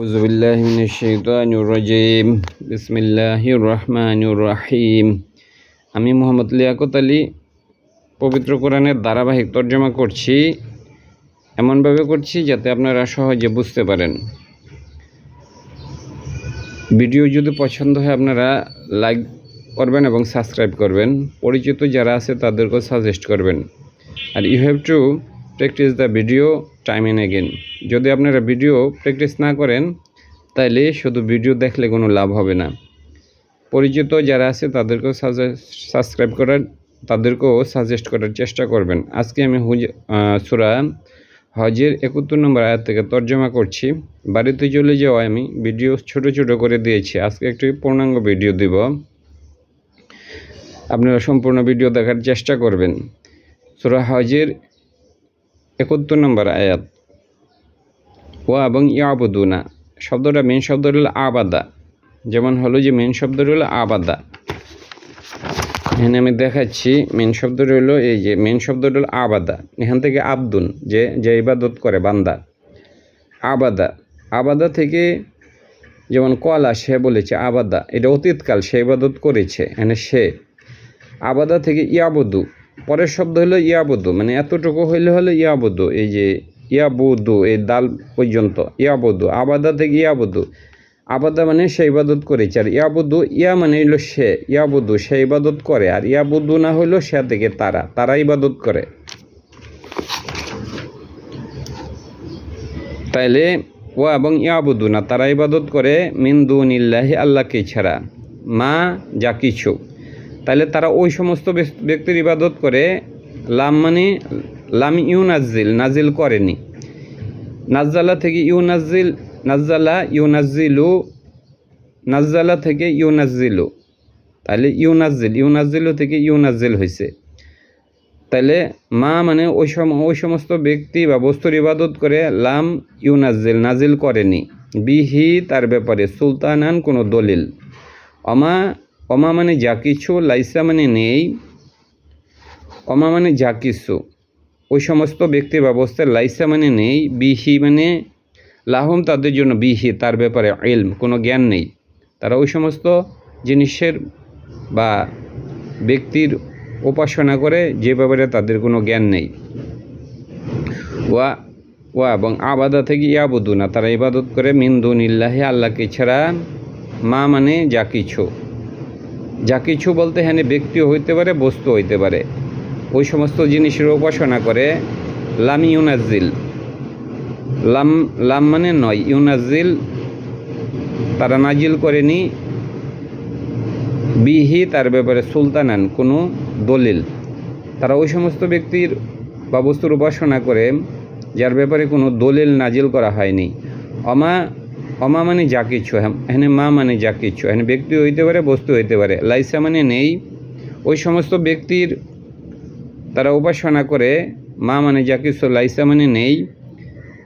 আউযুবিল্লাহি মিনাশ শাইতানির রাজীম। বিসমিল্লাহির রহমানির রহিম। আমি মোহাম্মদ লিয়াকত আলী পবিত্র কোরআনের ধারাবাহিক তর্জমা করছি। এমনভাবে করছি যাতে আপনারা সহজে বুঝতে পারেন। ভিডিও যদি পছন্দ হয় আপনারা লাইক করবেন এবং সাবস্ক্রাইব করবেন। পরিচিত যারা আছে তাদেরকেও সাজেস্ট করবেন। আর you have to practice the video time and again. যদি আপনারা ভিডিও প্র্যাকটিস না করেন তাইলে শুধু ভিডিও দেখলে কোনো লাভ হবে না। পরিচিত যারা আছে তাদেরকেও তাদেরকেও সাজেস্ট করার চেষ্টা করবেন। আজকে আমি সূরা হজের ৭১ নম্বর আয়াত থেকে তর্জমা করছি। বাড়িতে চলে যাওয়া আমি ভিডিও ছোট ছোট করে দিয়েছি। আজকে একটি পূর্ণাঙ্গ ভিডিও দিব, আপনারা সম্পূর্ণ ভিডিও দেখার চেষ্টা করবেন। সূরা হজের ৭১ নম্বর আয়াত। ওয়া এবং ইয়াবুদুনা শব্দটা মেন শব্দ হলো আবাদা। যেমন হলো যে মেন শব্দ হলো আবাদা। এখানে আমি দেখাচ্ছি মেন শব্দ হলো এই যে মেন শব্দ হলো আবাদা। এখান থেকে আব্দুন যে ইবাদত করে বান্দা। আবাদা আবাদা থেকে যেমন কলা সে বলেছে আবাদা, এটা অতীতকাল সে ইবাদত করেছে। এখানে সে আবাদা থেকে ইয়াবুদু পরের শব্দ হলো ইয়াবুদু, মানে এতটুকু হলো ইয়াবুদু। এই যে ইয়াবুদু এই দাল পর্যন্ত ইয়াবুদু, আবাদা থেকে ইয়াবুদু। আবাদা মানে সে ইবাদত করেছে, আর ইয়াবুদু ইয়া মানে হইল সে, ইয়াবুদু সে ইবাদত করে, আর ইয়াবুদু না হইল সে থেকে তারা ইবাদত করে। তাইলে ও এবং ইয়াবুদু না তারা ইবাদত করে মিন দুনিল্লাহি আল্লাহকে ছাড়া, মা যা কিছু। তাহলে তারা ওই সমস্ত ব্যক্তির ইবাদত করে। লাম মানে লাম ইউনাজ্জিল নাজিল করেনি। নাজ্জালা থেকে ইউনাজ্জিল, নাজ্জালা ইউনাজ্জিলু, নাজ্জালা থেকে ইউনাজ্জিলু। তাহলে ইউনাজ্জিলু থেকে ইউনাজ্জিল হয়েছে। তাহলে মা মানে ওই সমস্ত ব্যক্তি বা বস্তুর ইবাদত করে। লাম ইউনাজ্জিল নাজিল করেনি, বিহি তার ব্যাপারে, সুলতানান কোনো দলিল। অমা মানে যা কিছু, লাইসা মানে নেই। অমা মানে যা কিছু ওই সমস্ত ব্যক্তি ব্যবস্থার, লাইসা মানে নেই, বিহি মানে লাহুম তাদের জন্য, বিহি তার ব্যাপারে, ইলম কোনো জ্ঞান নেই। তারা ওই সমস্ত জিনিসের বা ব্যক্তির উপাসনা করে যে ব্যাপারে তাদের কোনো জ্ঞান নেই। ওয়া এবং আবাদা থেকে ইয়াবুদু না তারা ইবাদত করে মিন দুনিল্লাহি আল্লাহকে ছাড়া। মা মানে যা কিছু, যা কিছু বলতে হ্যাঁ ব্যক্তিও হইতে পারে বস্তু হইতে পারে, ওই সমস্ত জিনিসের উপাসনা করে। লাম ইউনাজ্জিল লাম মানে নয়, ইউনাজ্জিল তারা নাজিল করেনি, বিহি তার ব্যাপারে, সুলতানান কোনো দলিল। তারা ওই সমস্ত ব্যক্তির বা বস্তুর উপাসনা করে যার ব্যাপারে কোনো দলিল নাজিল করা হয়নি। অমা মানে যা কিছু, এখানে মা মানে যা কিছু, এখানে ব্যক্তি হইতে পারে বস্তু হইতে পারে। লাইসা মানে নেই, ওই সমস্ত ব্যক্তির তারা উপাসনা করে। মা মানে যা কিছু, লাইসা মানে নেই,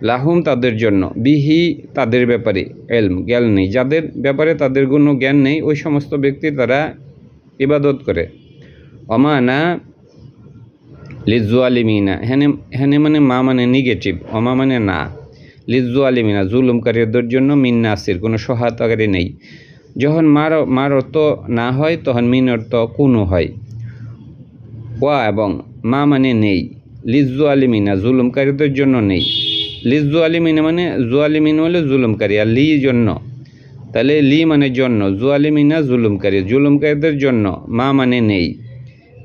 লাহুম তাদের জন্য, বিহি তাদের ব্যাপারে, এলম জ্ঞান নেই, যাদের ব্যাপারে তাদের কোনো জ্ঞান নেই ওই সমস্ত ব্যক্তি তারা ইবাদত করে। অমানা লিজ্জু আলিমিনা, হ্যানে মানে মা মানে নেগেটিভ, অমা মানে না, লিজ্জু আলিমিনা জুলুমকারীদের জন্য মিন নাসির কোনো সহায়তাকারী নেই। যখন মার অর্থ না হয় তখন মিন অর্থ কোনো হয়। ওয়া এবং মা মানে নেই, লিজ্জু আলিমিনা জুলুমকারীদের জন্য নেই। লিজ্জু আলিমিনা মানে জুয়ালিমিন হলে জুলুমকারী, আর লি জন্য। তাহলে লি মানে জন্য, জুয়ালিমিনা জুলুমকারীদের জন্য। মা মানে নেই।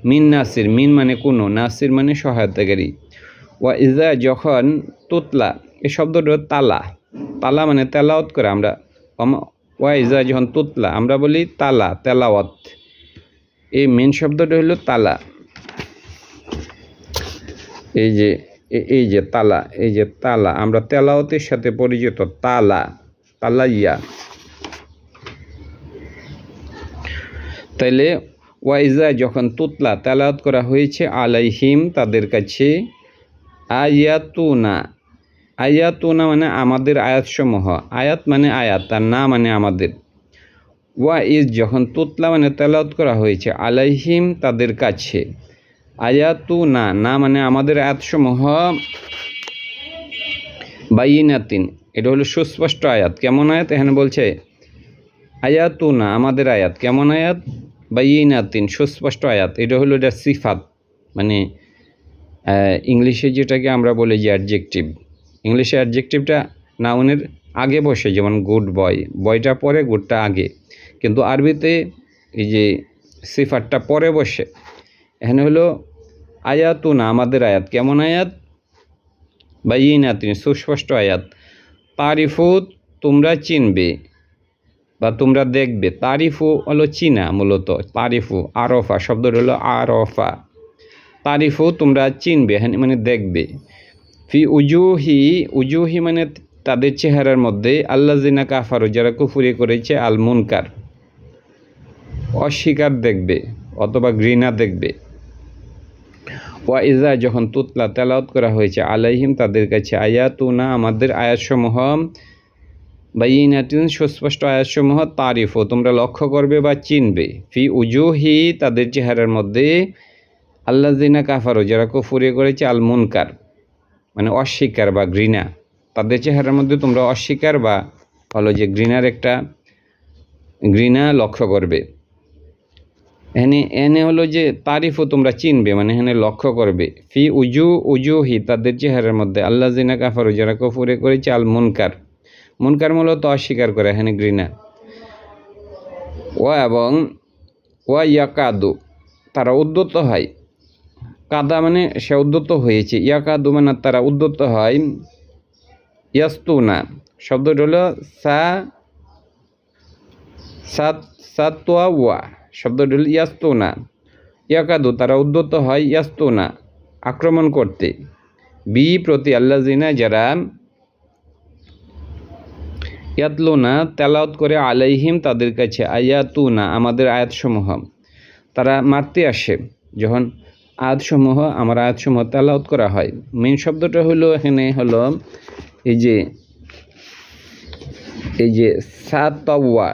মিন নাসির, মিন মানে কোনো, নাসির মানে সহায়তাকারী। ওয়া ইজা যখন, তুতলা এই শব্দটা তালা মানে তেলাওয়াত করে আমরা। ওয়া ইজা যখন তুতলা আমরা বলি তেলাওয়াত। এই মেন শব্দটা হলো তালা। এই যে তালা আমরা তেলাওয়াতের সাথে পরিচিত, তালাইয়া। তাইলে ওয়াইজা যখন তুতলা তেলাওয়াত করা হয়েছে আলাইহিম তাদের কাছে, আয়াতুনা মানে আমাদের আয়াতসমূহ, আয়াত মানে আয়াত আর না মানে আমাদের। ওয়াইজ যখন তুতলা মানে তেলাওয়াত করা হয়েছে আলাইহিম তাদের কাছে, আয়াতুনা না মানে আমাদের আয়াতসমূহ, বাইনাতিন এটা হলো সুস্পষ্ট আয়াত। কেমন আয়াত? এখানে বলছে আয়াতুনা, আমাদের আয়াত। কেমন আয়াত? বাইয়িনাতিন, সুস্পষ্ট আয়াত। এটা হলো এটা সিফাত, মানে ইংলিশে যেটাকে আমরা বলি যে অ্যাডজেক্টিভ। ইংলিশে অ্যাডজেক্টিভটা নাউনের আগে বসে, যেমন গুড বয়, বয়টা পরে, গুডটা আগে। কিন্তু আরবিতে এই যে সিফাতটা পরে বসে। এখানে হলো আয়াতুনা, আমাদের আয়াত। কেমন আয়াত? বাইয়িনাতিন, সুস্পষ্ট আয়াত। তারিফু, তোমরা চিনবে বা তোমরা দেখবে। তারিফু হলো চিনা মূলত, তারিফু। আরফা শব্দটা হলো আরফা। তারিফু, তোমরা চিনবে, হ্যাঁ মানে দেখবে। ফি উজুহি, উজুহি মানে তাদের চেহারার মধ্যে, আল্লাযিনা কাফারু, যারা কুফরি করেছে, আল মুনকার, অস্বীকার দেখবে অথবা ঘৃণা দেখবে। ওয়া ইজা, যখন তুতলা তেলাওয়াত করা হয়েছে, আলাইহিম, তাদের কাছে, আয়াতুনা, আমাদের আয়াতসমূহ, বাইয়িনাতিন, সুস্পষ্ট আয়াতসমূহ, তারিফু, তোমরা লক্ষ্য করবে বা চিনবে। ফি উজুহি, তাদের চেহারার মধ্যে, আল্লাযিনা কাফারু, যারা কুফরি করেছে, আল মুনকার মানে অস্বীকার বা ঘৃণা। তাদের চেহারার মধ্যে তোমরা অস্বীকার বা হলো যে ঘৃণার একটা ঘৃণা লক্ষ্য করবে। এনে হলো যে তারিফও তোমরা চিনবে, মানে এখানে লক্ষ্য করবে। ফি উজুহি, তাদের চেহারার মধ্যে, আল্লাযিনা কাফারু, যারা কুফরি করেছে, আল মুনকার, মুনকার মূলত অস্বীকার করে, এখানে ঘৃণা। ওয়া, এবং ওয়া ইয়াকাদু, তারা উদ্যত হয়। কাদা মানে সে উদ্যত হয়েছে, ইয়াকাদু মানে তারা উদ্যত হয়। ইয়াস্তুনা শব্দটা হলো সাতোয়া, শব্দটা হলো ইয়াস্তুনা। ইয়াকাদু, তারা উদ্যত হয়, ইয়াস্তুনা, আক্রমণ করতে, বি, প্রতি, আল্লাযিনা, যারা, ইয়াতলুনা, তেলাওয়াত করে, আলাইহিম, তাদের কাছে, আয়াতুনা, আমাদের আয়াতসমূহ। তারা মারতে আসে যখন আয়াতসমূহ, আমার আয়াতসমূহ তেলাওয়াত করা হয়। মেন শব্দটা হলো এখানে হলো এই যে সাতওয়া,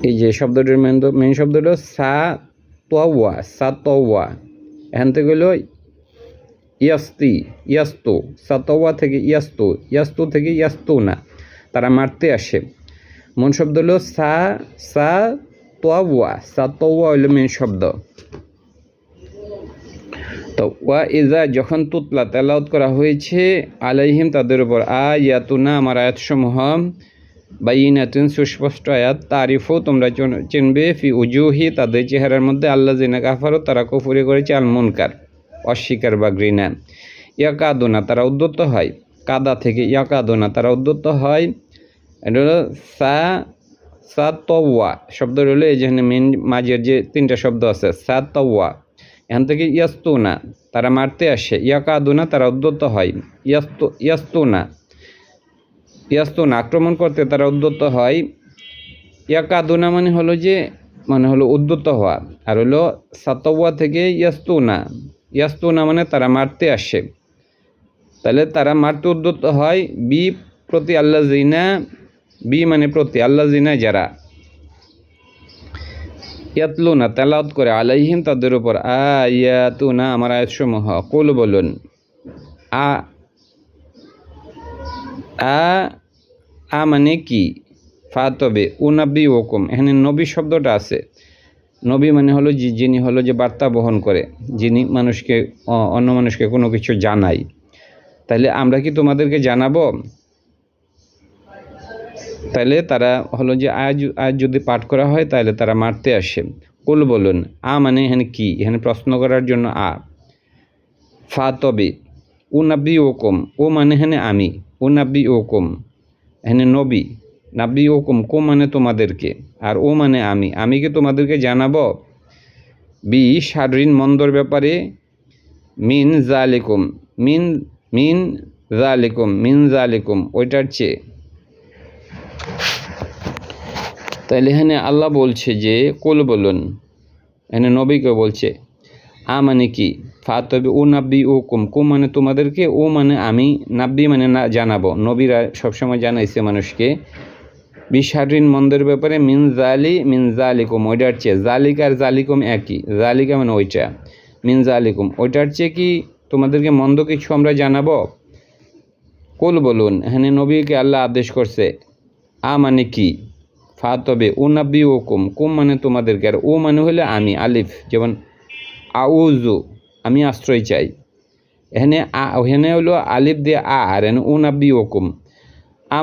এই যে শব্দটির মেন শব্দ হলো সাতওয়া। এখান থেকে হলো ইয়াস্তু, সাতওয়া থেকে ইয়াস্তু থেকে ইয়াস্তুনা, তারা মারতে আসে। মূল শব্দ হলো সাতওয়া হলো মেন শব্দ। তো ওয়া ইজা, যখন তুতলা তেলাওয়াত করা হয়েছে, আলাইহিম, তাদের উপর, আয়াতুনা, আমার আয়াতসমূহ, বাইয়িনাতিন, সুস্পষ্ট আয়াত, তারিফু, তোমরা চিনবে, ফি উজুহি, তাদের চেহারার মধ্যে, আল্লাযিনা কাফারু, তারা কুফরি করেছে, আল মুনকার, অস্বীকার বা ঘৃণা। ইয়াকাদুনা, তারা উদ্যত হয়, কাদা থেকে ইয়াকাদুনা, তারা উদ্যত হয়। এটা হলো সাতওয়া শব্দ হলো এই যেখানে মেন মাঝের যে তিনটা শব্দ আছে, সাতওয়া। এখান থেকে ইয়াস্তুনা, তারা মারতে আসে, ইয়াকাদুনা, তারা উদ্যত হয়, ইয়াস্তুনা, আক্রমণ করতে তারা উদ্যত হয়। ইয়াকাদুনা মানে হলো উদ্যত হওয়া, আর হলো সাতওয়া থেকে ইয়াস্তুনা মানে তারা মারতে আসে। তাহলে তারা মারতে উদ্যত হয়, বি, প্রতি, আল্লাযিনা, বি মানে প্রতি, আল্লাযিনা, যারা, ইয়াতলুনা, তেলাওয়াত করে, আলাইহিম, তাদের উপর, আয়াতুনা, আমার আয়াতসমূহ। কুল, বলুন, আ মানে কি? ফা, তবে, উনাব্বি ওকুম, এখানে নবী শব্দটা আছে। নবী মানে হলো যিনি হলো যে বার্তা বহন করে, যিনি মানুষকে, অন্য মানুষকে কোনো কিছু জানায়। তাহলে আমরা কি তোমাদেরকে জানাবো? তাহলে তারা হলো যে আয়াত যদি পাঠ করা হয় তাহলে তারা মারতে আসে। কুল, বলুন, মানে এখানে কি? এখানে প্রশ্ন করার জন্য ফা, তবে, উনাব্বি ওকুম, ও মানে এখানে আমি, উনাব্বি ওকুম, এখানে নবী, নাব্বি ওকুম, কো মানে তোমাদেরকে, আর ও মানে আমি কি তোমাদেরকে জানাবো? বি, শাররিন, মন্দর ব্যাপারে, মিন জালিকুম, ওইটার চেয়ে। তাহলে এখানে আল্লাহ বলছে যে কুল, বলুন, এখানে নবীকে বলছে। মানে কি? ফা, তবে, ও নাব্বি ওকুম, কো মানে তোমাদেরকে, ও মানে আমি, নাব্বি মানে না জানাবো। নবীরা সবসময় জানাইছে মানুষকে, বিশারিন, মন্দের ব্যাপারে, মিন জালিকুম, ওইটার চেয়ে। জালিকা আর জালিকুম একই, জালিকা মানে ওইটা, মিন জালিকুম, ওইটার চেয়ে কি তোমাদেরকে মন্দ কিছু আমরা জানাবো? কুল বলুন, এখানে নবীকে আল্লাহ আদেশ করছে। মানে কি? ফা তবে নাব্বি ও কুম মানে তোমাদেরকে, আর ও মানে হলে আমি, আলিফ, যেমন আউজু আমি আশ্রয় চাই। এখানে হলো আলিফ দিয়ে আর এখানে নাব্বি ও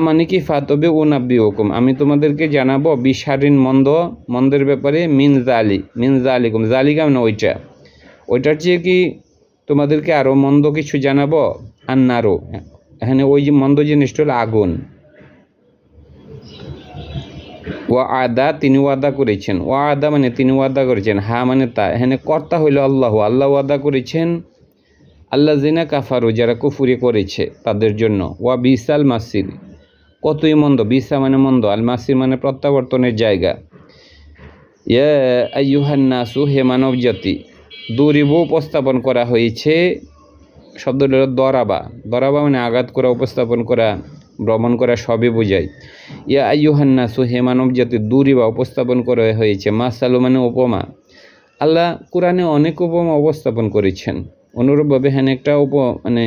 মানে কি? ফা তবে নাব্বি ও আমি তোমাদেরকে জানাবো বিশারিন মন্দের ব্যাপারে, মিন জালিকুম, জালিকা মানে ওইটার চেয়ে কি তোমাদেরকে আরও মন্দ কিছু জানাবো? আন্নারও, এখানে ওই যে মন্দ জিনিসটা হলো আগুন। আদা তিনি ওয়াদা করেছেন, আদা মানে তিনি ওয়াদা করেছেন, হা মানে তা, এখানে কর্তা হইল আল্লাহ ওয়াদা করেছেন আল্লাহ জিনা কাফারু যারা কুফুরি করেছে তাদের জন্য। বিসাল মাসির কতই মন্দ, বিসা মানে মন্দ, আল মাসির মানে প্রত্যাবর্তনের জায়গা। ইয়া আইয়ুহান নাসু হে মানব জাতি, দুরিবু উপস্থাপন করা হয়েছে, শব্দটা দরাবা মানে আঘাত করা, উপস্থাপন করা, ভ্রমণ করা সবই বোঝায়। ইয়া আইয়ুহান নাসু হে মানব জাতি, দুরিবা উপস্থাপন করা হয়েছে, মাসালু মানে উপমা। আল্লাহ কোরআনে অনেক উপমা উপস্থাপন করেছেন। অনুরূপভাবে হ্যাঁ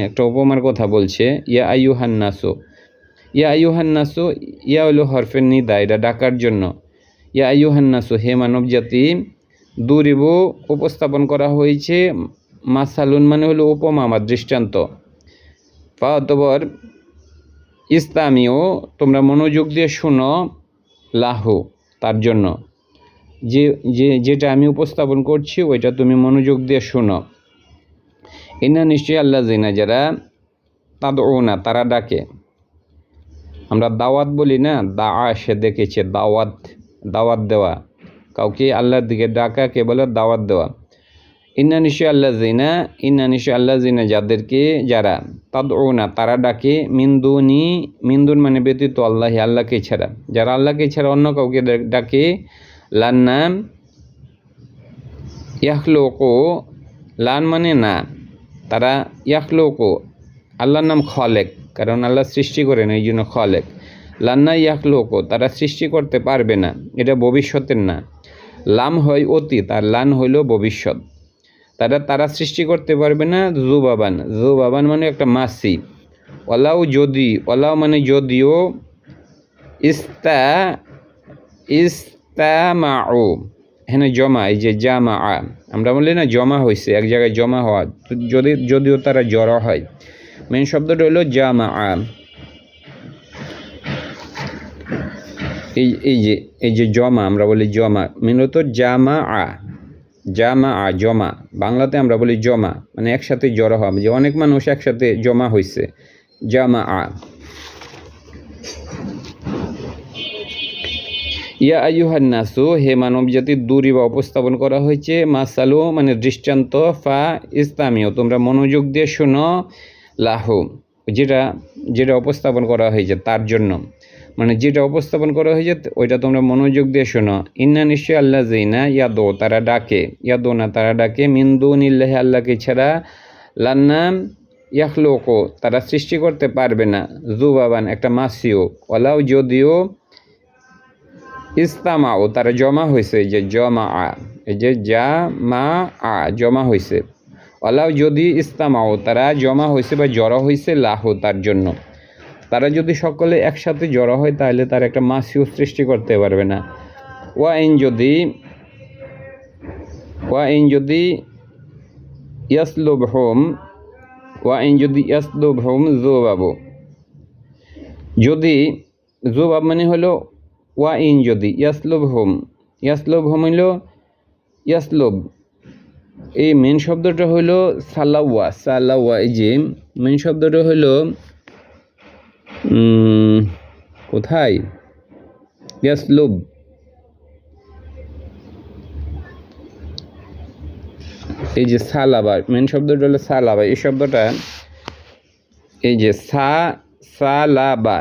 একটা উপমার কথা বলছে। ইয়া আইয়ুহান নাসু, ইয়া হলো হরফের নিদা, এটা ডাকার জন্য। ইয়া আইয়ুহান নাসু হে মানব জাতি, দুরিবু উপস্থাপন করা হয়েছে, মাসালুন মানে হলো উপমা বা দৃষ্টান্ত। অতঃপর ইসলামীয় তোমরা মনোযোগ দিয়ে শুনো, লাহু তার জন্য, যেটা আমি উপস্থাপন করছি ওইটা তুমি মনোযোগ দিয়ে শুনো। ইন্না নিশ্চয়ই আল্লাহ জিনা যারা তাদউনা তারা ডাকে, আমরা দাওয়াত বলি না, সে দেখেছে, দাওয়াত দেওয়া, কাউকে আল্লাহর দিকে ডাকাকে বলে দাওয়াত দেওয়া। ইন্না নিশ্চয় আল্লাহ জিনা যাদেরকে যারা তাদউনা তারা ডাকে, মিন্দুন মানে ব্যতীত, আল্লাহকে ছাড়া, যারা আল্লাহকে ছাড়া অন্য কাউকে ডাকে, লান্নাম ইয়াখলুকু, লান মানে না, তারা ইয়াখলুকু, আল্লাহর নাম খলেক, কারণ আল্লাহ সৃষ্টি করেন এই জন্য খলেক। লান্না ইয়াখলুকু, তারা সৃষ্টি করতে পারবে না, এটা ভবিষ্যতের না, লাম হয় অতীত আর লান হইল ভবিষ্যৎ। তারা সৃষ্টি করতে পারবে না। জুবাবান মানে একটা মাসি। ওলাও মানে যদিও, ইস্তামাউ এখানে জমা, এই যে জামা, আমরা বলি না জমা হয়েছে, এক জায়গায় জমা হওয়া, যদিও তারা জড়ো হয়। মেন শব্দটা হলো জামা। এই যে জমা, আমরা বলি জমা, মূলত জমা, বাংলাতে আমরা বলি জমা, মানে একসাথে জড়ো হওয়া, যে অনেক মানুষ একসাথে জমা হয়েছে, জামা। ইয়া আইয়ুহান নাসু হে মানব জাতি, দুরিবা উপস্থাপন করা হয়েছে, মাসালু মানে দৃষ্টান্ত, ফা ইসলামীয় তোমরা মনোযোগ দিয়ে শোনো, লাহু যেটা উপস্থাপন করা হয়েছে তার জন্য, মানে যেটা উপস্থাপন করা হয়েছে ওইটা তোমরা মনোযোগ দিয়ে শোনো। ইন্না নিশ্চয় আল্লাহ জিনা তারা ডাকে, মিনদুনিল্লাহি আল্লাহকে ছাড়া, লান্নাম ইয়াখলুকু তারা সৃষ্টি করতে পারবে না, জুবাবান একটা মাসিও, ওলাও যদিও, ইস্তামাও তারা জমা হয়েছে, এই যে জমা হয়েছে, ওলাও যদি ইস্তামাও তারা জমা হয়েছে বা জড়ো হয়েছে, লাহু তার জন্য। তারা যদি সকলে একসাথে জড়ো হয় তাহলে তার একটা মাসিও সৃষ্টি করতে পারবে না। ওয়াইন যদি ইয়াসলুবহুম জুবাবু, যদি জুবাব মানে হলো ওয়াইন যদি, ইয়াসলুবহুম হইল ইয়াসলুব, এই মেন শব্দটা হইল সালাওয়া, এই যে মেন শব্দটা হইল কোথায়, ইয়াসলুব, এই যে সালাবা, মেন শব্দটা হলো সালাবা, এই শব্দটা এই যে সালাবা,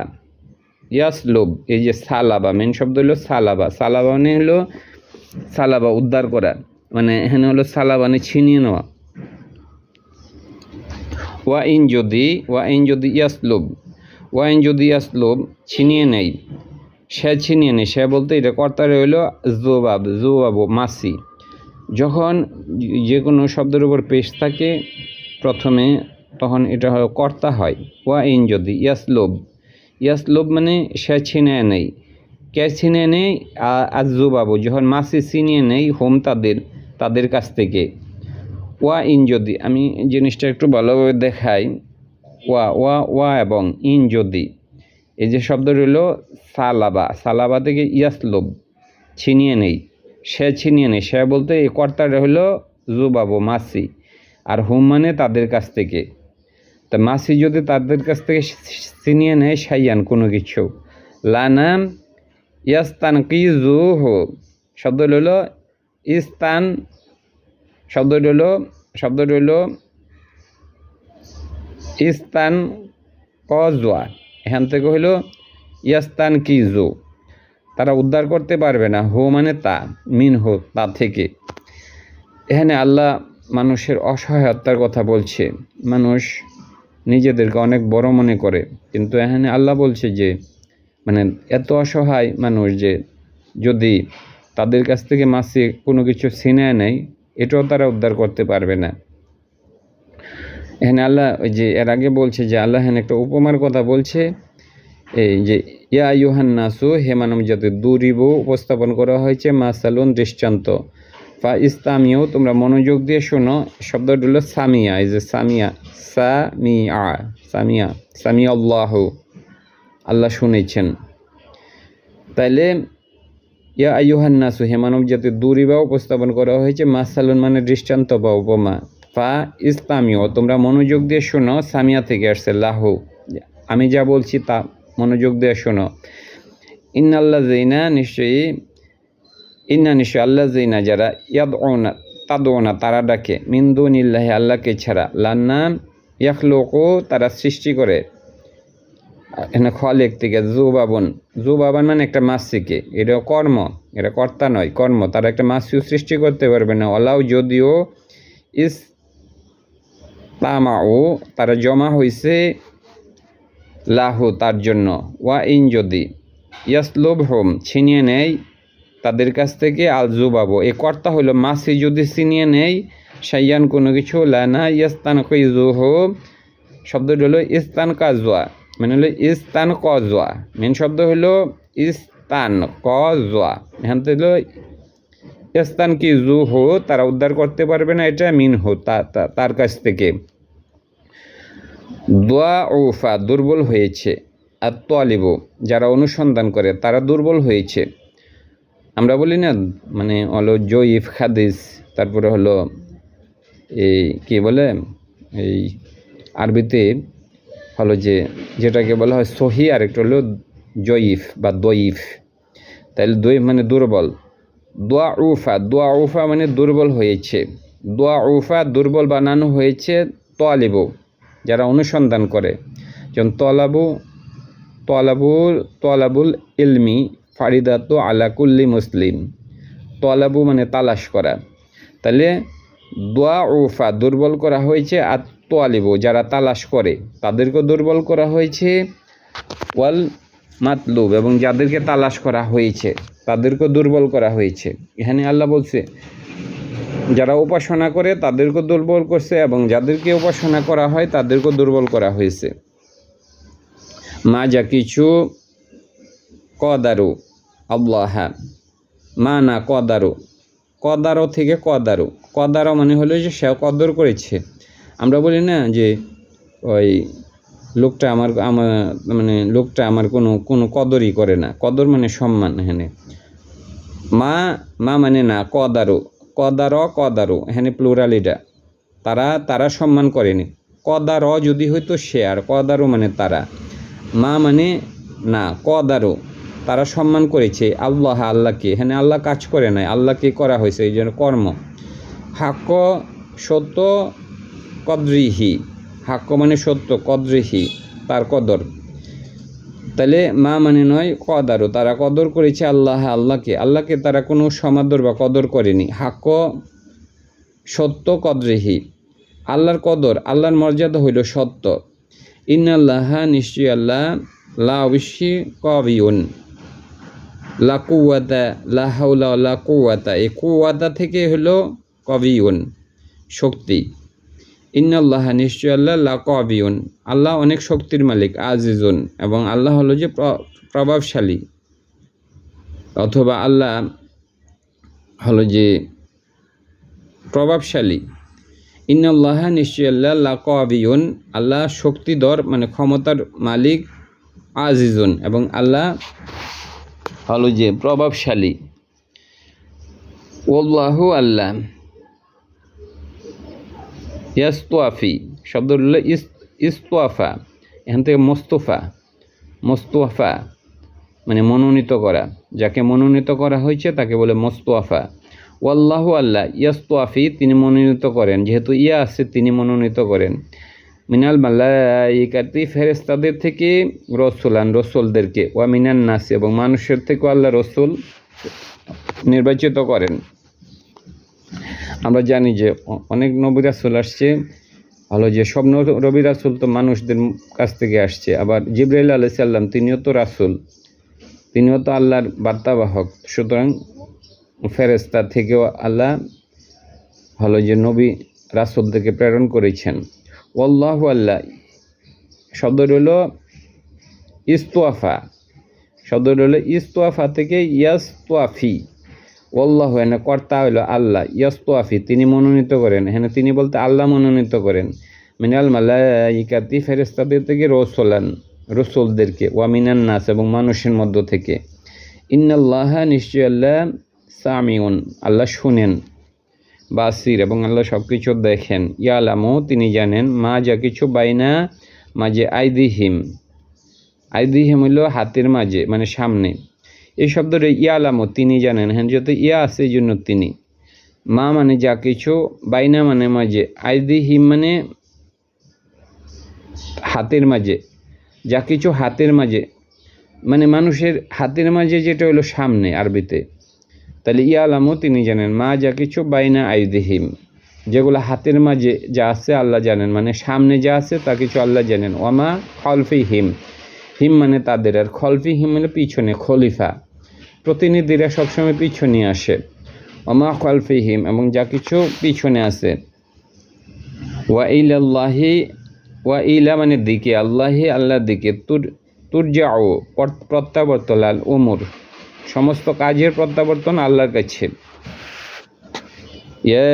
ইয়াসলুব, এই যে সালাবা, মেন শব্দ হলো সালাবা মানে হলো সালাবা উদ্ধার করা, মানে এখানে হলো সালাবা মানে ছিনিয়ে নেওয়া। ওয়াইন যদি ইয়াসলুব ছিনিয়ে নেই, সে বলতে এটা কর্তার হইলো জুবাবু মাসি। যখন যে কোনো শব্দের উপর পেশ থাকে প্রথমে তখন এটা হলো কর্তা হয়। ওয়া ইন যদি ইয়াসলোব মানে সে ছিনিয়ে নেই। কে ছিনিয়ে নেই? আজুবাবু যখন মাসি ছিনিয়ে নেই হোম তাদের কাছ থেকে। ওয়া ইন যদি, আমি জিনিসটা একটু ভালোভাবে দেখাই। ওয়া এবং ইন যদি, এই যে শব্দ রইল সালাবা থেকে ইয়াসলোব ছিনিয়ে নেই, সে ছিনিয়ে নেই। সে বলতে এই কর্তাটা হলো জুবাবু মাসি, আর হুম মানে তাদের কাছ থেকে। তা মাসি যদি তাদের কাছ থেকে ছিনিয়ে নেয় সাইয়ান কোনো কিছু, লানাম ইয়াস্তান কিজু হো, শব্দ রইল ইস্তান, শব্দ রইল ইস্তান কজোয়া, এখান থেকে হইল ইয়াস্তান কিজু, তারা উদ্ধার করতে পারবে না। হো মানে তা, মিন হো তা থেকে। এখানে আল্লাহ মানুষের অসহায়তার কথা বলছে। মানুষ নিজেদেরকে অনেক বড় মনে করে, কিন্তু এখানে আল্লাহ বলছে যে মানে এত অসহায় মানুষ যে যদি তাদের কাছ থেকে মাসি কোনো কিছু ছিনিয়ে নেয়, এটাও তারা উদ্ধার করতে পারবে না। এখানে আল্লাহ ওই যে এর আগে বলছে যে আল্লাহ এখানে একটা উপমার কথা বলছে, এই যে ইয়া আইয়ুহান নাসু, হে মানব জাতি, দুরিবু উপস্থাপন করা হয়েছে মাসালুন দৃষ্টান্ত, ফা ইস্তামিও তোমরা মনোযোগ দিয়ে শোনো। শব্দটা হলো সামিয়া, এই যে সামিয়া আল্লাহ শুনেছেন। তাইলে ইয়া আইয়ুহান নাসু, হে মানব জাতি, দুরিবা উপস্থাপন করা হয়েছে মাসালুন মানে দৃষ্টান্ত বা উপমা, ফা ইস্তামিও তোমরা মনোযোগ দিয়ে শোনো। সামিয়া থেকে আসছে লাহু, আমি যা বলছি তা মনোযোগ দিয়ে শোনো। নিশ্চয়ই আল্লাহ জিনা যারা তাদওনা তারা ডাকে, মিন দুনিল্লাহি আল্লাহকে ছাড়া, লান্না ইয়াখলুকু তারা সৃষ্টি করে, এখানে খলেক থেকে জুবাবান মানে একটা মাসিকে, এটা কর্ম, এটা কর্তা নয়, কর্ম। তারা একটা মাসিও সৃষ্টি করতে পারবে না। অলাউ যদিও ইস তামাও তারা জমা হয়েছে লাহু তার জন্য। ওয়া ইন যদি ইয়াসলুব হোম ছিনিয়ে নেয় তাদের কাছ থেকে আল জুবাবু, এ কর্তা হলো মাসি যদি ছিনিয়ে নেয় সাইয়ান কোনো কিছু, লানা ইয়াস্তান কিজুহু শব্দটি হলো ইস্তান কাজওয়া, মানে হলো ইস্তান কজওয়া, মেন শব্দ হলো ইস্তান কজওয়া, এখান থেকে হলো ইস্তান কিজুহু তারা উদ্ধার করতে পারবে না, এটা মিনহু তার কাছ থেকে। দুআউফা দুর্বল হয়েছে, আর তালিবু যারা অনুসন্ধান করে তারা দুর্বল হয়েছে। আমরা বলি না মানে হলো জয়ীফ হাদিস, তারপরে হলো এই কী বলে এই আরবিতে হলো যেটাকে বলা হয় সহি, আর একটা হলো জয়ীফ বা দয়ীফ। তাহলে দয়ীফ মানে দুর্বল। দোয়া মানে দুর্বল হয়েছে। দুর্বল বানানো হয়েছে তালিবু যারা অনুসন্ধান করে। যেমন তলাবুল ইলমি ফারিদাতু আলা কুল্লি মুসলিম, তলাবু মানে তালাশ করা। তাহলে দুর্বল করা হয়েছে, আর তালিবু যারা তালাশ করে তাদেরকে দুর্বল করা হয়েছে। ওয়াল মাতলুব এবং যাদেরকে তালাশ করা হয়েছে তাদেরকে দুর্বল করা হয়েছে। এখানে আল্লাহ বলছে যারা উপাসনা করে তাদেরকে দুর্বল করছে, এবং যাদেরকে উপাসনা করা হয় তাদেরকে দুর্বল করা হয়েছে। মা যা কিছু কদারু আল্লাহ, মা না কদারো থেকে কদারো মানে হলো যে সে কদর করেছে। আমরা বলি না যে ওই লোকটা আমার কোনো কদরই করে না। কদর মানে সম্মান। এখানে মা মানে না, কদারো এখানে প্লুরাল, এটা তারা সম্মান করেনি। কদারো যদি হয়তো সে, আর কদারো মানে তারা। মা মানে না, কদারো তারা সম্মান করেছে আল্লাহকে। এখানে আল্লাহ কাজ করে নাই, আল্লাহকে করা হয়েছে, এই জন্য কর্ম। হাক্ক সত্য কদরিহি, হাক্ক মানে সত্য, কদরিহি তার কদর। তাহলে মা মানে নয় কদারো, তারা কদর করেছে আল্লাহকে তারা কোনো সমাদর বা কদর করেনি। হাক্ক সত্য কদরিহি, আল্লাহর কদর, আল্লাহর মর্যাদা হইল সত্য। ইন্নাল্লাহা নিশ্চয়ই আল্লাহ লা অবশ্যই কবিউন, লা কুওয়াতা, লা হাওলা লা কুওয়াতা, এই কুওয়াতা থেকে হলো কবিউন শক্তি। ইন্নাল্লাহা নিশ্চয় আল্লাহ লাকাবিউন আল্লাহ অনেক শক্তির মালিক, আজিজুন এবং আল্লাহ হলো যে প্রভাবশালী, অথবা আল্লাহ হলো যে প্রভাবশালী। ইন্নাল্লাহা নিশ্চয় আল্লাহ লাকাবিউন আল্লাহ শক্তিধর মানে ক্ষমতার মালিক, আজিজুন এবং আল্লাহ হলো যে প্রভাবশালী। ওয়াল্লাহু আল্লাহ ইয়াস্তোয়াফি শব্দ হলো ইস্তোয়াফা, এখান থেকে মোস্তফা মানে মনোনীত করা, যাকে মনোনীত করা হয়েছে তাকে বলে মোস্তফা। ওয়াল্লাহু আল্লাহ ইয়াস্তোয়াফি তিনি মনোনীত করেন, যেহেতু ইয়া আছে তিনি মনোনীত করেন, মিনাল মালাইকাতি ফেরেশতাদের থেকে রসুলান রসুলদেরকে, ওয়া মিনান নাস এবং মানুষের থেকেও আল্লাহ রসুল নির্বাচিত করেন। আমরা জানি যে অনেক নবী রাসূল আসছে, হলো যে সব নবী রাসূল তো মানুষদের কাছ থেকে আসছে, আবার জিবরাইল আলাইহিস সালাম তিনিও তো রাসূল, তিনিও তো আল্লাহর বার্তাবাহক, সুতরাং ফেরেশতা থেকেও আল্লাহ হলো যে নবী রাসূলদেরকে প্রেরণ করেছেন। ওয়াল্লাহু আল্লাহ শব্দ হলো ইস্তোয়াফা, শব্দ হলো ইস্তোয়াফা থেকে ইয়াস্তোয়াফি। ওয়াল্লাহু এনে কর্তা হইল আল্লাহ, ইয়াস্তোয়াফি তিনি মনোনীত করেন, এখানে তিনি বলতে আল্লাহ মনোনীত করেন, মিনাল মালাইকাতি ফেরেশতাদের থেকে রসুলান রসুলদেরকে, ওয়া মিনান নাস এবং মানুষের মধ্য থেকে। ইন্নাল্লাহা নিশ্চয় আল্লাহ সামিউন আল্লাহ শুনেন, বাসির এবং আল্লাহ সব কিছু দেখেন, ইয়ালামু তিনি জানেন, মা যা কিছু বাইনা মাঝে আইদিহিম হইল হাতের মাঝে মানে সামনে, এই শব্দটা ইয়ালামু তিনি জানেন, হ্যাঁ যত ইয়া আছে এই জন্য তিনি, মা মানে যা কিছু, বাইনা মানে মাঝে, আইদিহিম মানে হাতের মাঝে, যা কিছু হাতের মাঝে মানে মানুষের হাতের মাঝে যেটা হলো সামনে আরবিতে, তাহলে ইয়ালামু তিনি জানেন, মা যা কিছু বাইনা আইদিহিম যেগুলো হাতের মাঝে যা আছে আল্লাহ জানেন, মানে সামনে যা আছে তা কিছু আল্লাহ জানেন। ওয়ামা খলফিহিম হিম মানে তাদের, আর খলফিহিম মানে পিছনে, খলিফা প্রতিনিধিরা সবসময় পিছনে আসে, ওমা খলফিহিম এবং যা কিছু পিছনে আছে। ওয়া ইলাল্লাহি ওয়া ইলা মানে দিকে, আল্লাহি আল্লাহর দিকে, তুরজাউ প্রত্যাবর্তন, আল উমুর সমস্ত কাজের প্রত্যাবর্তন আল্লাহর কাছে। ইয়া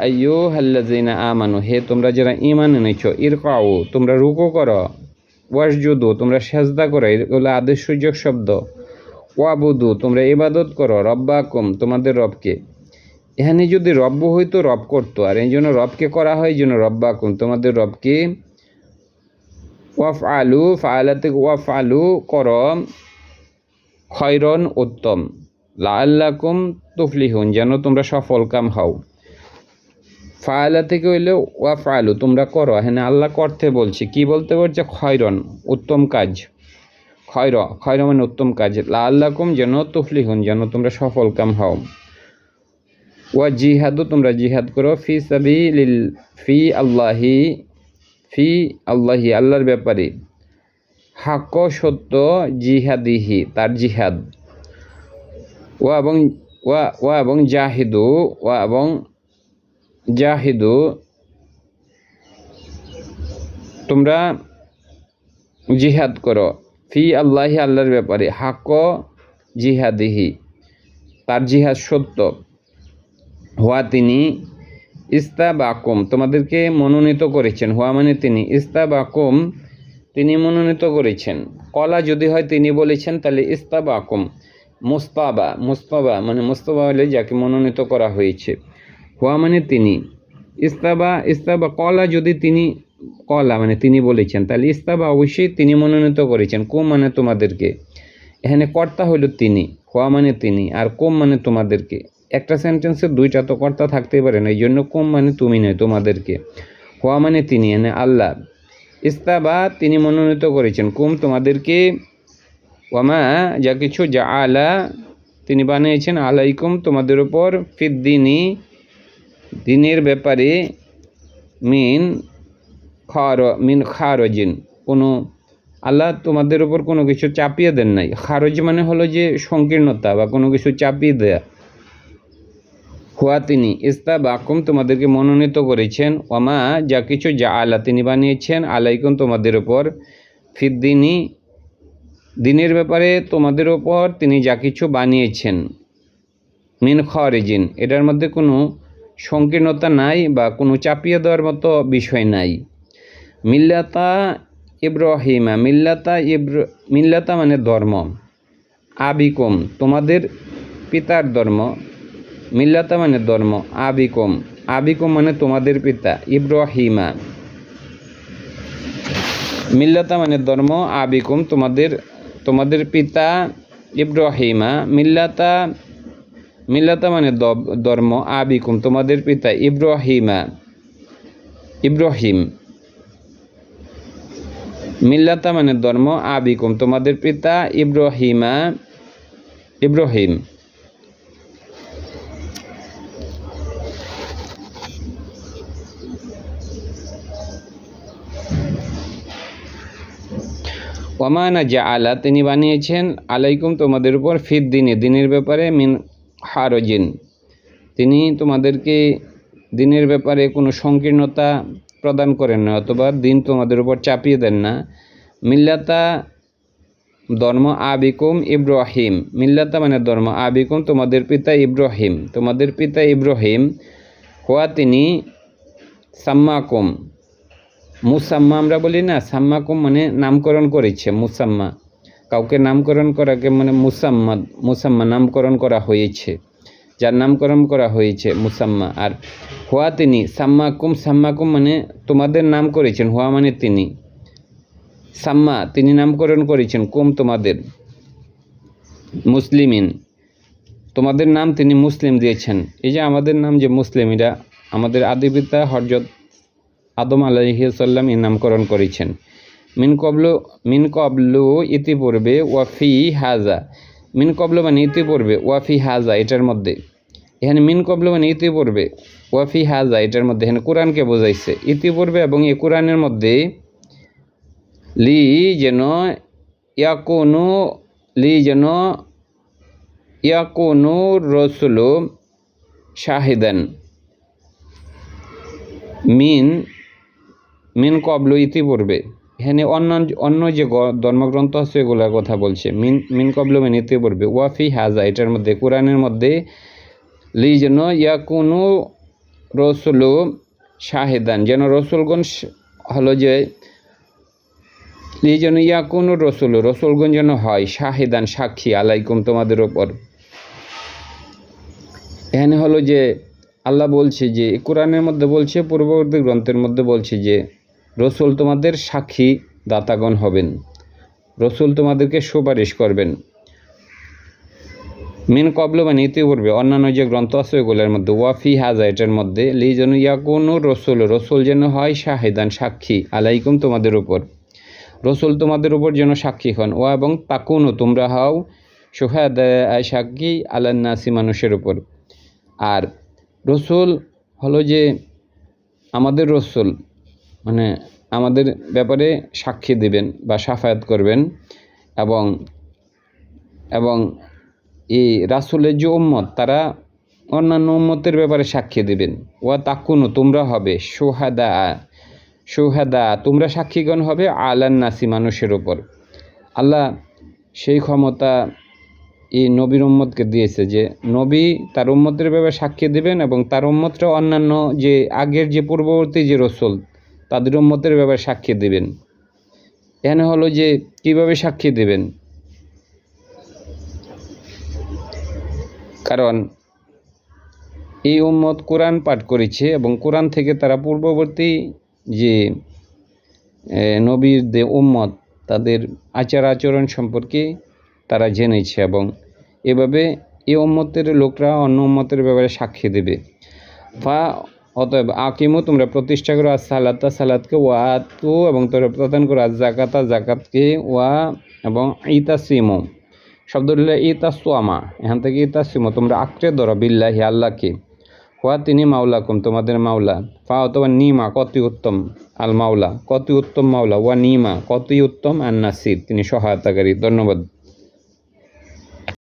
আইয়ুহাল্লাযিনা আমানু হে তোমরা যারা ঈমান এনেছো, ইরকাউ তোমরা রুকু করো, ওয়াসজুদু তোমরা সেজদা করো, এগুলো আদেশসূচক শব্দ, ওয়াবুদু তোমরা ইবাদত করো, রব্বাকুম তোমাদের রবকে। এখানে যদি রব্ব হইতো রব করতো, আর এই জন্য রবকে করা হয়, এই জন্য রব্বাকুম তোমাদের রবকে। ওয়াফআলু ফাআলাতে ওয়াফআলু করো, খয়রন উত্তম, লাআল্লাকুম তুফলিহুন যেন তোমরা সফল কাম হও। ফাআলা থেকে হইলে ওয়াফআলু তোমরা করো, হ্যাঁ আল্লাহ করতে বলছে, কি বলতে বলছে, খয়রন উত্তম কাজ, খয়র মানে উত্তম কাজ, লাআল্লাকুম যেন তুফলিহুন যেন তোমরা সফল কাম হও। ওয়া জিহাদু তোমরা জিহাদ করো, ফি সাবিলিল ফি আল্লাহি আল্লাহর ব্যাপারে, হাক্ক সত্য, জিহাদিহি তার জিহাদ, ওয়া এবং জাহিদু তোমরা জিহাদ করো, ফি আল্লাহি আল্লাহর ব্যাপারে, হাক্ক জিহাদিহি তার জিহাদ সত্য, হুয়া তিনি, ইস্তাবাকুম তোমাদেরকে মনোনীত করেছেন, হুয়া মানে তিনি, ইস্তাবাকুম তিনি মনোনীত করেছেন, কলা যদি হয় তিনি বলেছেন তাহলে ইস্তাবাকুম, মুস্তাবা মানে মুস্তাবা হলে যাকে মনোনীত করা হয়েছে, হুয়া মানে তিনি, ইস্তাবা কলা যদি তিনি, কলা মানে তিনি বলেছেন, তাহলে ইস্তাবা অবশ্যই তিনি মনোনীত করেছেন, কুম মানে তোমাদেরকে, এখানে কর্তা হইল তিনি, হুয়া মানে তিনি, আর কুম মানে তোমাদেরকে, একটা সেন্টেন্সে দুইটা তো কর্তা থাকতেই পারে না, এই জন্য কুম মানে তুমি নয় তোমাদেরকে, হুয়া মানে তিনি এনে আল্লাহ, ইস্তাবা তিনি মনোনীত করেছেন, কুম তোমাদেরকে, ওয়ামা যা কিছু, যা আলা তিনি বানিয়েছেন, আলাইকুম তোমাদের উপর, ফিদ্দিনী দিনের ব্যাপারে, মিন খারজিন কোনো আল্লাহ তোমাদের উপর কোনো কিছু চাপিয়ে দেন নাই, খারজ মানে হলো যে সংকীর্ণতা বা কোনো কিছু চাপিয়ে দেয়া, হুয়া তিনি ইস্তাবাকুম তোমাদেরকে মনোনীত করেছেন, ওমা যা কিছু যা আলা তিনি বানিয়েছেন, আলাইকুম তোমাদের ওপর, ফিদ্দিনী দিনের ব্যাপারে তোমাদের ওপর তিনি যা কিছু বানিয়েছেন, মিন খারিজিন এটার মধ্যে কোনো সংকীর্ণতা নাই বা কোনো চাপিয়ে দেওয়ার মতো বিষয় নাই। মিল্লাতা ইব্রাহিমা মিল্লাতা মানে ধর্ম, আবিকুম তোমাদের পিতার ধর্ম, মিল্লাতা মানে ধর্ম, আবিকুম মানে তোমাদের পিতা, ইব্রাহিমা মিল্লাতা মানে ধর্ম, আবিকুম তোমাদের পিতা, ইব্রাহিমা মিল্লাতা মানে ধর্ম, আবিকুম তোমাদের পিতা, ইব্রাহিম মিল্লাতা মানে ধর্ম, আবিকুম তোমাদের পিতা, ইব্রাহিম। ওমানা যা আলা তিনি বানিয়েছেন, আলাইকুম তোমাদের উপর, দিনের ব্যাপারে, মিন হারজিন তিনি তোমাদেরকে দিনের ব্যাপারে কোনো সংকীর্ণতা প্রদান করেন না, অথবা দিন তোমাদের উপর চাপিয়ে দেন না। মিল্লাতা ধর্ম, আবিকুম ইব্রাহিম, মিল্লাতা মানে ধর্ম, আবিকুম তোমাদের পিতা ইব্রাহিম, হওয়া তিনি সাম্মাকুম মুসাম্মা আমরা বলি না, সাম্মাকুম মানে নামকরণ করেছে, মুসাম্মা কাউকে নামকরণ করাকে মানে মুসাম্মা নামকরণ করা হয়েছে, যার নামকরণ করা হয়েছে মুসাম্মা। আর হুয়া তিনি সাম্মাকুম মানে তোমাদের নাম করেছেন, হুয়া মানে তিনি, সাম্মা তিনি নামকরণ করেছেন, কুম তোমাদের, মুসলিমিন তোমাদের নাম তিনি মুসলিম দিয়েছেন। এই যে আমাদের নাম যে মুসলিম, এটা আমাদের আদি পিতা হযরত আদম আলাইহিস সালাম এর নামকরণ করেছেন। মিন কবলু ইতিপূর্বে, ওয়াফি হাজা মিন কবলু মানে ইতিপূর্বে, ওয়াফি হাজা এটার মধ্যে, এখানে মিন কবলু মানে ইতিপূর্বে, ওয়াফি হাজা এটার মধ্যে এখানে কোরআনকে বোঝাইছে, ইতিপূর্বে এবং এই কোরআনের মধ্যে, লি যেন ইয়াকুনু রসুলু শাহিদান, মিন কবলু ইতিপূর্বে, এখানে অন্য যে ধর্মগ্রন্থ আছে এগুলোর কথা বলছে, মিন কবলু মানে ইতিপূর্বে, ওয়াফি হাজা এটার মধ্যে কোরআনের মধ্যে, লি যেন ইয়াকুনু রসুলু শাহিদান যেন রসুলগণ হলো যে, লি যেন ইয়াকুনু রসুলগণ যেন হয়, শাহিদান সাক্ষী, আলাইকুম তোমাদের ওপর। এখানে হলো যে আল্লাহ বলছে যে কোরআনের মধ্যে বলছে, পূর্ববর্তী গ্রন্থের মধ্যে বলছে যে রসুল তোমাদের সাক্ষী দাতাগণ হবেন, রসুল তোমাদেরকে সুপারিশ করবেন। মিন কবলু মানে ইতিপূর্বে, অন্যান্য যে গ্রন্থ আছে ওগুলোর মধ্যে, ওয়াফি হাজা এটার মধ্যে, লি যেন ইয়াকুনু রসুল যেন হয়, শাহিদান সাক্ষী, আলাইকুম তোমাদের উপর, রসুল তোমাদের উপর যেন সাক্ষী হন, ও এবং তাকুনু তোমরা হও, শুহাদা সাক্ষী, আলান্নাসি মানুষের উপর। আর রসুল হলো যে আমাদের রসুল মানে আমাদের ব্যাপারে সাক্ষী দিবেন বা শাফায়াত করবেন, এবং এই রাসূলের যে উম্মত তারা অন্যান্য উম্মতের ব্যাপারে সাক্ষী দিবেন। ওয়া তাকুনু তোমরা হবে, শুহাদা তোমরা সাক্ষীগণ হবে, আলান্নাসি মানুষের উপর। আল্লাহ সেই ক্ষমতা এই নবীর উম্মতকে দিয়েছে যে নবী তার উম্মতের ব্যাপারে সাক্ষী দিবেন, এবং তার উম্মতরা অন্যান্য যে আগের যে পূর্ববর্তী যে রসুল তাদের উম্মতের ব্যাপারে সাক্ষী দিবেন। এখানে হলো যে কিভাবে সাক্ষী দিবেন, কারণ এই উম্মত কোরআন পাঠ করেছে এবং কোরআন থেকে তারা পূর্ববর্তী যে নবীর যে উম্মত তাদের আচার আচরণ সম্পর্কে তারা জেনেছে, এবং এভাবে এই উম্মতের লোকরা অন্য উম্মতের ব্যাপারে সাক্ষী দেবে। অতএব আকিমু তোমরা প্রতিষ্ঠা করো, সালাতকে, ওয়াতু এবং তোমরা প্রদান করো, জাকাতকে, ওয়া এবং ইতাসিমু শব্দ হলো ইতাসওয়ামা, এখান থেকে ইতাসিমু তোমরা আঁকড়ে ধরো, বিল্লাহি আল্লাহকে, ওয়া তিনি মাওলাকুম তোমাদের মাওলা, অথবা নিমা কতই উত্তম, আল মাওলা কতই উত্তম মাওলা, ওয়া নিমা কতই উত্তম, আন নাসির তিনি সহায়তাকারী। ধন্যবাদ।